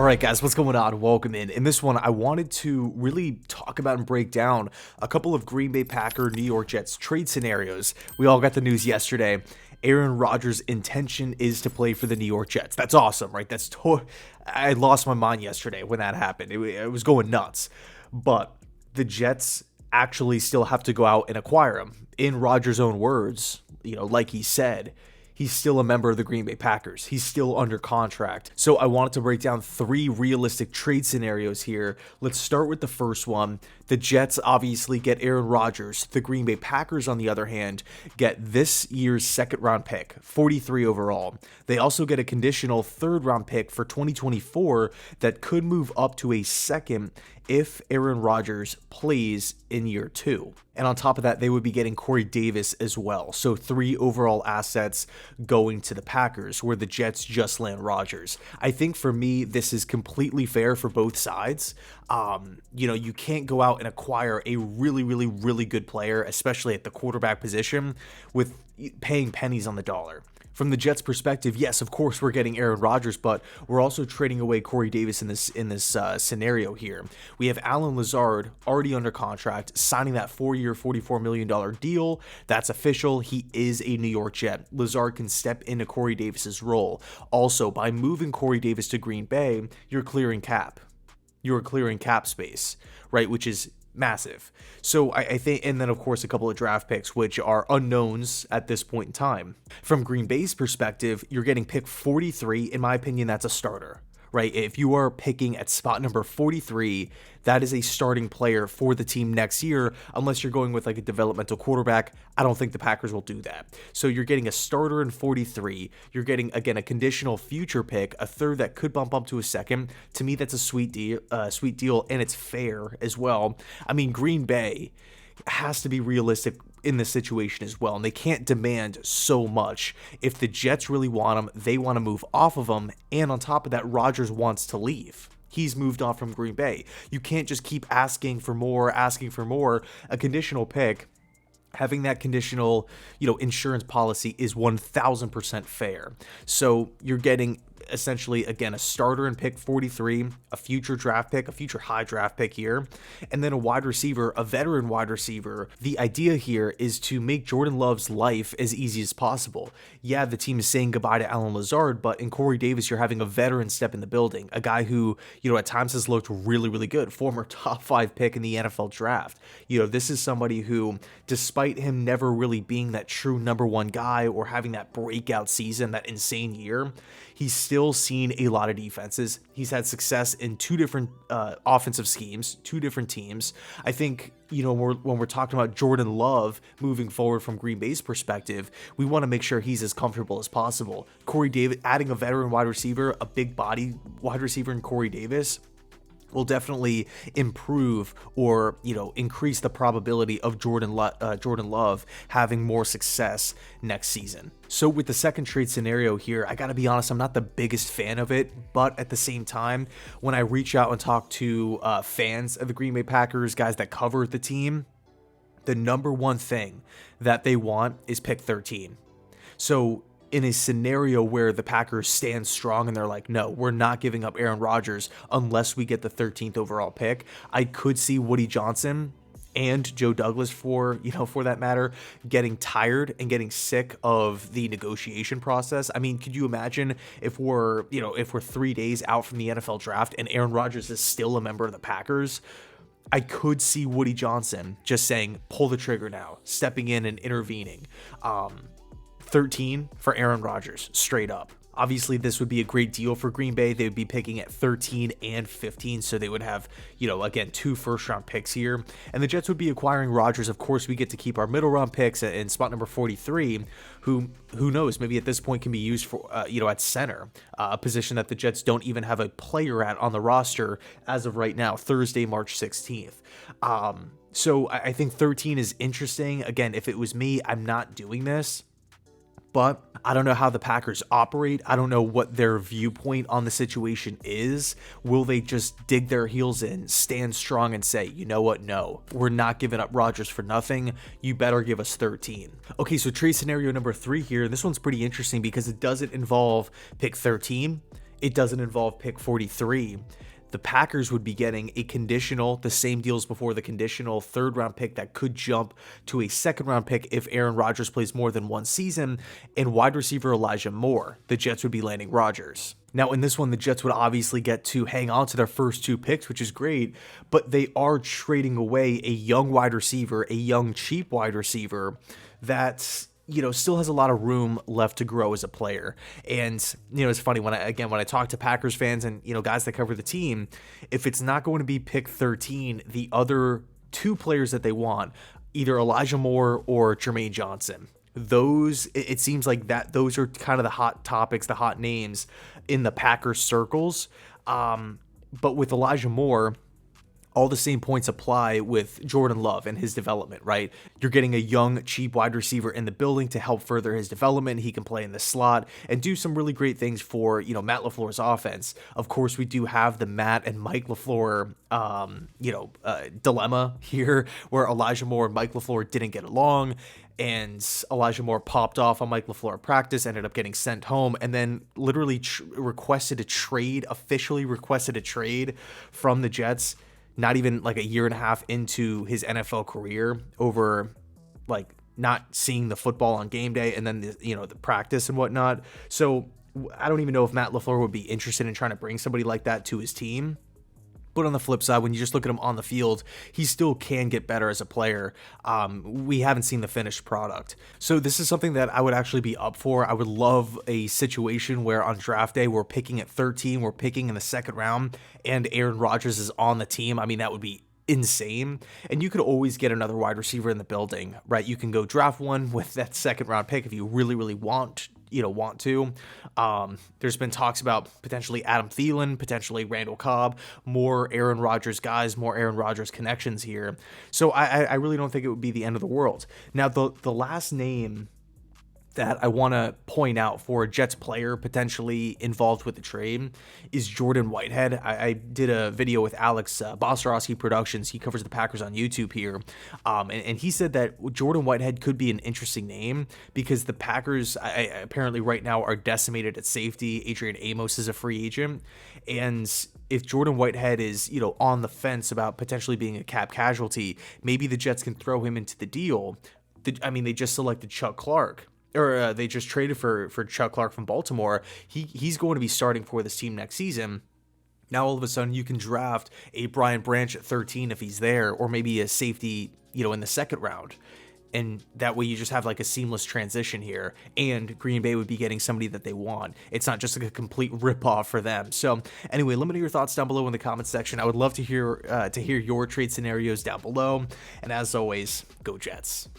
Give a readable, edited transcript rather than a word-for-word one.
Alright guys, what's going on? Welcome in. In this one, I wanted to really talk about and break down a couple of Green Bay Packer New York Jets trade scenarios. We all got the news yesterday. Aaron Rodgers' intention is to play for the New York Jets. That's awesome, right? I lost my mind yesterday when that happened. It was going nuts. But the Jets actually still have to go out and acquire him. In Rodgers' own words, like he said, he's still a member of the Green Bay Packers. He's still under contract. So I wanted to break down 3 realistic trade scenarios here. Let's start with the first one. The Jets obviously get Aaron Rodgers. The Green Bay Packers, on the other hand, get this year's second-round pick, 43 overall. They also get a conditional third-round pick for 2024 that could move up to a second if Aaron Rodgers plays in year 2. And on top of that, they would be getting Corey Davis as well. So 3 overall assets going to the Packers, where the Jets just land Rodgers. I think for me, this is completely fair for both sides. You can't go out and acquire a really good player, especially at the quarterback position, with paying pennies on the dollar. From the Jets' perspective, yes, of course we're getting Aaron Rodgers, but we're also trading away Corey Davis in this scenario here. We have Allen Lazard already under contract, signing that 4-year, $44 million deal. That's official. He is a New York Jet. Lazard can step into Corey Davis's role. Also, by moving Corey Davis to Green Bay, you're clearing cap. You're clearing cap space, right? Which is massive. So I think, and then of course a couple of draft picks, which are unknowns at this point in time. From Green Bay's perspective, you're getting pick 43. In my opinion, that's a starter, right? If you are picking at spot number 43, that is a starting player for the team next year, unless you're going with like a developmental quarterback. I don't think the Packers will do that. So you're getting a starter in 43. You're getting, again, a conditional future pick, a third that could bump up to a second. To me, that's a sweet deal, and it's fair as well. I mean, Green Bay has to be realistic in this situation as well, and they can't demand so much. If the Jets really want him, they want to move off of him, and on top of that, Rodgers wants to leave. He's moved on from Green Bay. You can't just keep asking for more. A conditional pick, having that conditional, insurance policy is 1000% fair. So you're getting essentially, again, a starter in pick 43, a future draft pick, a future high draft pick here, and then a wide receiver, a veteran wide receiver. The idea here is to make Jordan Love's life as easy as possible. Yeah, the team is saying goodbye to Allen Lazard, but in Corey Davis, you're having a veteran step in the building, a guy who, at times has looked really good, former top 5 pick in the NFL draft. This is somebody who, despite him never really being that true number 1 guy or having that breakout season, that insane year, he's still seen a lot of defenses. He's had success in 2 different offensive schemes, 2 different teams. I think, when we're talking about Jordan Love moving forward from Green Bay's perspective, we want to make sure he's as comfortable as possible. Corey Davis, adding a veteran wide receiver, a big body wide receiver in Corey Davis, will definitely improve or, increase the probability of Jordan Love having more success next season. So with the second trade scenario here, I got to be honest, I'm not the biggest fan of it, but at the same time, when I reach out and talk to fans of the Green Bay Packers, guys that cover the team, the number one thing that they want is pick 13. So in a scenario where the Packers stand strong and they're like, no, we're not giving up Aaron Rodgers unless we get the 13th overall pick, I could see Woody Johnson and Joe Douglas, for that matter, getting tired and getting sick of the negotiation process. I mean, could you imagine if we're 3 days out from the NFL draft and Aaron Rodgers is still a member of the Packers? I could see Woody Johnson just saying, pull the trigger now, stepping in and intervening. 13 for Aaron Rodgers, straight up. Obviously, this would be a great deal for Green Bay. They would be picking at 13 and 15, so they would have, again, 2 first-round picks here. And the Jets would be acquiring Rodgers. Of course, we get to keep our middle-round picks in spot number 43, who knows, maybe at this point can be used for, at center, a position that the Jets don't even have a player at on the roster as of right now, Thursday, March 16th. So I think 13 is interesting. Again, if it was me, I'm not doing this. But I don't know how the Packers operate. I don't know what their viewpoint on the situation is. Will they just dig their heels in, stand strong, and say, you know what? No, we're not giving up Rodgers for nothing. You better give us 13. Okay, so trade scenario number 3 here. This one's pretty interesting because it doesn't involve pick 13. it doesn't involve pick 43. The Packers would be getting a conditional, the same deals before the conditional, third-round pick that could jump to a second-round pick if Aaron Rodgers plays more than one season, and wide receiver Elijah Moore. The Jets would be landing Rodgers. Now, in this one, the Jets would obviously get to hang on to their first two picks, which is great, but they are trading away a young wide receiver, a young, cheap wide receiver that's, still has a lot of room left to grow as a player. And, it's funny when I talk to Packers fans and, guys that cover the team, if it's not going to be pick 13, the other two players that they want, either Elijah Moore or Jermaine Johnson, it seems like that those are kind of the hot topics, the hot names in the Packers circles. But with Elijah Moore, all the same points apply with Jordan Love and his development, right? You're getting a young, cheap wide receiver in the building to help further his development. He can play in the slot and do some really great things for, Matt LaFleur's offense. Of course, we do have the Matt and Mike LaFleur, dilemma here where Elijah Moore and Mike LaFleur didn't get along. And Elijah Moore popped off on Mike LaFleur practice, ended up getting sent home, and then literally officially requested a trade from the Jets, not even like a year and a half into his NFL career, over like not seeing the football on game day and then the practice and whatnot. So I don't even know if Matt LaFleur would be interested in trying to bring somebody like that to his team. But on the flip side, when you just look at him on the field, he still can get better as a player. We haven't seen the finished product. So this is something that I would actually be up for. I would love a situation where on draft day, we're picking at 13, we're picking in the second round, and Aaron Rodgers is on the team. I mean, that would be insane. And you could always get another wide receiver in the building, right? You can go draft one with that second round pick if you really, really want to. There's been talks about potentially Adam Thielen, potentially Randall Cobb, more Aaron Rodgers guys, more Aaron Rodgers connections here. So I really don't think it would be the end of the world. Now, the last name that I want to point out for a Jets player potentially involved with the trade is Jordan Whitehead. I did a video with Alex Bosrowski Productions. He covers the Packers on YouTube here. And he said that Jordan Whitehead could be an interesting name because the Packers apparently right now are decimated at safety. Adrian Amos is a free agent. And if Jordan Whitehead is, on the fence about potentially being a cap casualty, maybe the Jets can throw him into the deal. They just selected Chuck Clark. Or they just traded for Chuck Clark from Baltimore. He's going to be starting for this team next season. Now, all of a sudden, you can draft a Brian Branch at 13 if he's there, or maybe a safety, in the second round. And that way you just have like a seamless transition here. And Green Bay would be getting somebody that they want. It's not just like a complete ripoff for them. So anyway, let me know your thoughts down below in the comments section. I would love to hear your trade scenarios down below. And as always, go Jets.